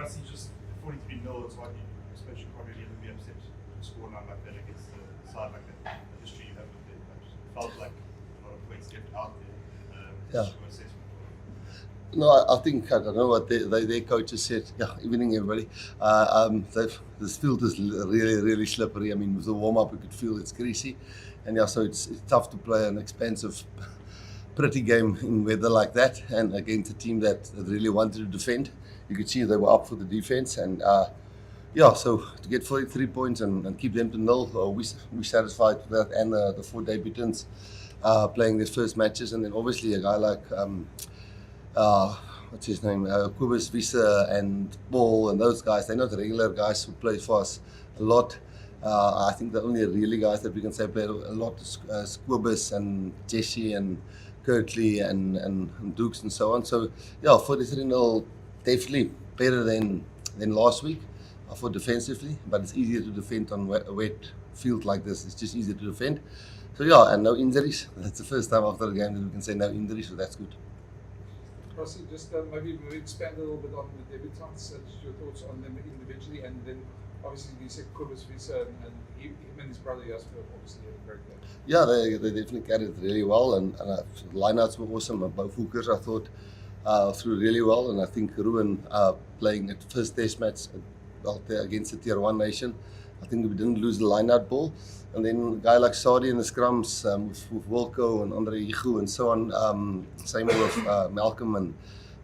Rusty, just 43-0, it's hard, I suppose you can't really ever be upset to score a line like that against a side like that. The history you have with it, but it felt like a lot of points left out there. Yeah. Your assessment? No, I think, I don't know what their coaches said. Yeah, evening everybody. This field is really slippery. I mean, with the warm-up, you could feel it's greasy. And yeah, so it's tough to play an expensive, pretty game in weather like that. And against a team that really wanted to defend. You could see they were up for the defense. And yeah, so to get 43 points and keep them to 0, we satisfied with that. And the 4 debutants playing their first matches. And then obviously a guy like... what's his name? Kobus Wiese and Paul and those guys, they're not regular guys who play for us a lot. I think the only really guys that we can say played a lot is Kobus and Jesse and Kirkley and Dukes and so on. So, yeah, 43-0, definitely better than last week for defensively, but it's easier to defend on a wet field like this. It's just easier to defend. So, yeah, and no injuries. That's the first time after a game that we can say no injuries, so that's good. Rossi, just maybe expand a little bit on the debutants, your thoughts on them individually, and then obviously you said Kobus Wiese and him and his brother Jasper obviously had a great game. Yeah, they definitely carried it really well, and the lineouts were awesome. Both hookers, I thought, threw really well, and I think Ruben playing at first test match out there against the Tier 1 nation. I think we didn't lose the lineout ball. And then a guy like Sadi in the scrums with Wilco and Andre Higu and so on. Same with Malcolm and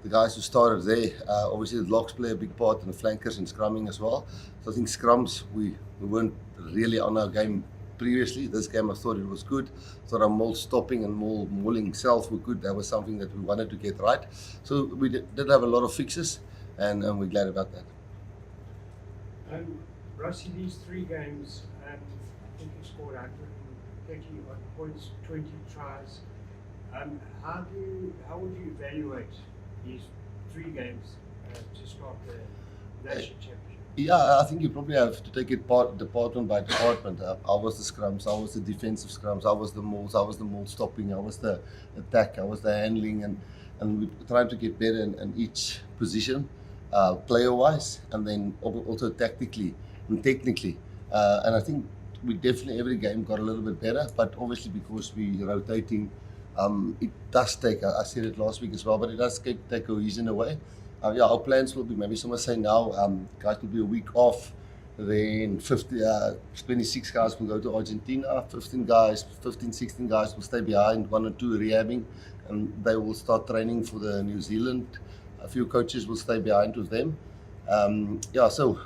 the guys who started there. Obviously the locks play a big part and the flankers and scrumming as well. So I think scrums, we weren't really on our game previously. This game I thought it was good. I thought our maul stopping and mauling self were good. That was something that we wanted to get right. So we did have a lot of fixes and we're glad about that. Rossi, these 3 games, I think you scored 130 odd points, 20 tries. How would you evaluate these 3 games to start the Nation Championship? Yeah, I think you probably have to take it department by department. How was the scrums? How was the defensive scrums? How was the mauls? How was the maul stopping? How was the attack? How was the handling? And we tried to get better in each position, player-wise, and then also tactically and technically. And I think we definitely every game got a little bit better, but obviously because we're rotating, it does take, I said it last week as well, but it does take cohesion away. Yeah, our plans will be, maybe someone say now, guys will be a week off, then 26 guys will go to Argentina, 15, 16 guys will stay behind, 1 or 2 rehabbing, and they will start training for the New Zealand. A few coaches will stay behind with them. Yeah, so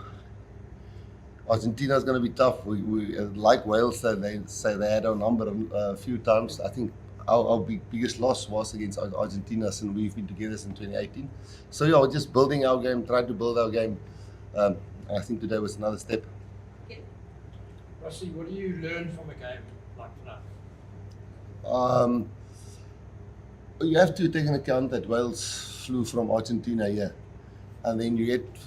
Argentina is going to be tough. We like Wales, they say they had our number a few times. I think our biggest loss was against Argentina, and we've been together since 2018. So yeah, we're just building our game, trying to build our game. And I think today was another step. Rossi, what do you learn from a game like tonight? You have to take into account that Wales flew from Argentina here. And then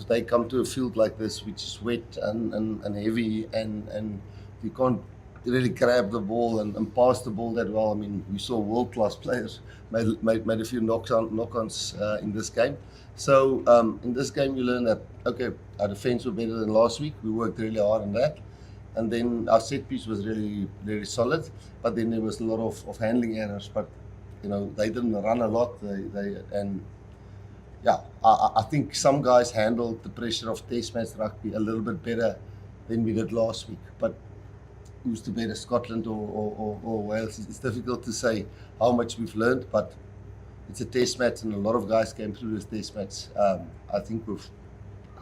they come to a field like this, which is wet and heavy, and you can't really grab the ball and pass the ball that well. I mean, we saw world-class players made a few knock-ons in this game. So in this game, you learn that, okay, our defense was better than last week. We worked really hard on that. And then our set piece was really, really solid. But then there was a lot of handling errors. But, you know, they didn't run a lot. Yeah, I think some guys handled the pressure of Test match rugby a little bit better than we did last week. But who's the better, Scotland or Wales? It's difficult to say how much we've learned, but it's a Test match and a lot of guys came through this Test match. I think with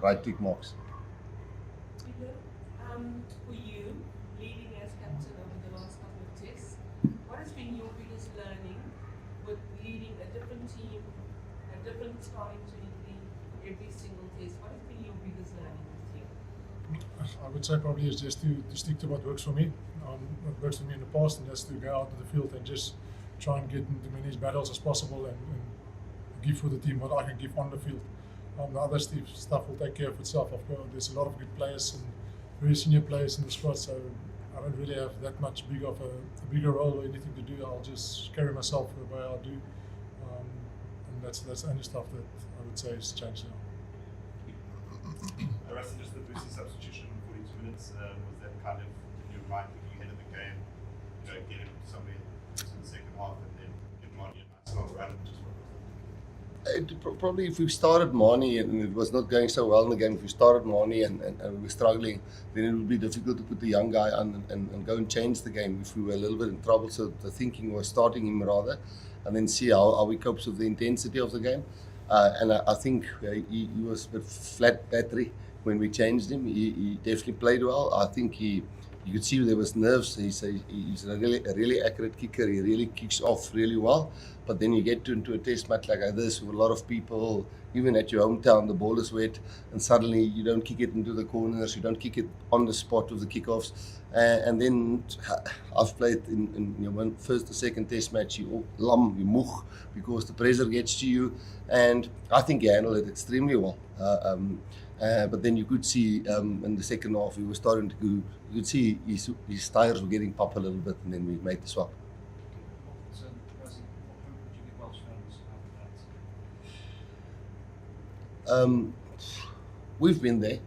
right tick marks. For you, leading as captain over the last couple of tests, what has been your biggest learning with leading a different team, a different starting 23 every single test? What has been your biggest learning this year? I would say probably is just to stick to what works for me. What works for me in the past, and that's to go out to the field and just try and get into as many battles as possible and give for the team what I can give on the field. The other stuff will take care of itself. Of course, there's a lot of good players and very senior players in the squad, so I don't really have that much bigger role or anything to do. I'll just carry myself the way I do, and that's the only stuff that I would say has changed now. Russell, just the Bussy substitution in 42 minutes, was that kind of in your mind thinking ahead of the game, you know, get him somewhere in the second half and then get Marnie a nice long run? Just what was that? Probably if we started Marnie and it was not going so well in the game, if we started Marnie and we were struggling, then it would be difficult to put the young guy on and go and change the game if we were a little bit in trouble. So the thinking was starting him rather and then see how he copes with the intensity of the game. And I think he was a bit flat battery when we changed him. He definitely played well. I think you could see there was nerves. He's a really accurate kicker. He really kicks off really well. But then you get into a test match like this with a lot of people, even at your hometown, the ball is wet, and suddenly you don't kick it into the corners, you don't kick it on the spot of the kickoffs. And then I've played in your first or second test match, you moeg, because the pressure gets to you. And I think he handled it extremely well. But then you could see in the second half, he was starting to go, you could see his tires were getting popped a little bit, and then we made the swap. So, Rosie, what hope would you give Welsh fans after that? We've been there.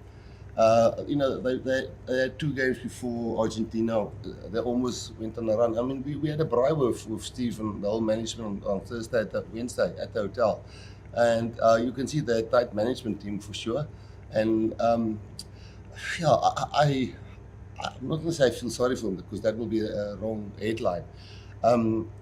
You know, they had 2 games before Argentina. They almost went on a run. I mean, we had a braai with Steve and the whole management on Thursday, Wednesday at the hotel. And you can see the tight management team for sure. And yeah, I'm not going to say I feel sorry for them because that will be a wrong headline.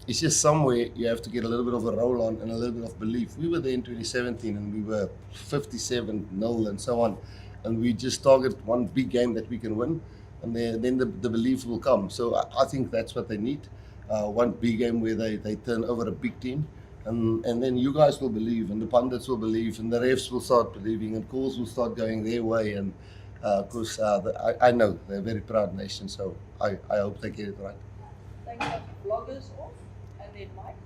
It's just somewhere you have to get a little bit of a roll on and a little bit of belief. We were there in 2017 and we were 57-0 and so on. And we just target one big game that we can win, and then the belief will come. So I think that's what they need. One big game where they turn over a big team, and then you guys will believe, and the pundits will believe, and the refs will start believing, and calls will start going their way. And because I know they're a very proud nation, so I hope they get it right. Thank you. Vloggers off, and then Mike.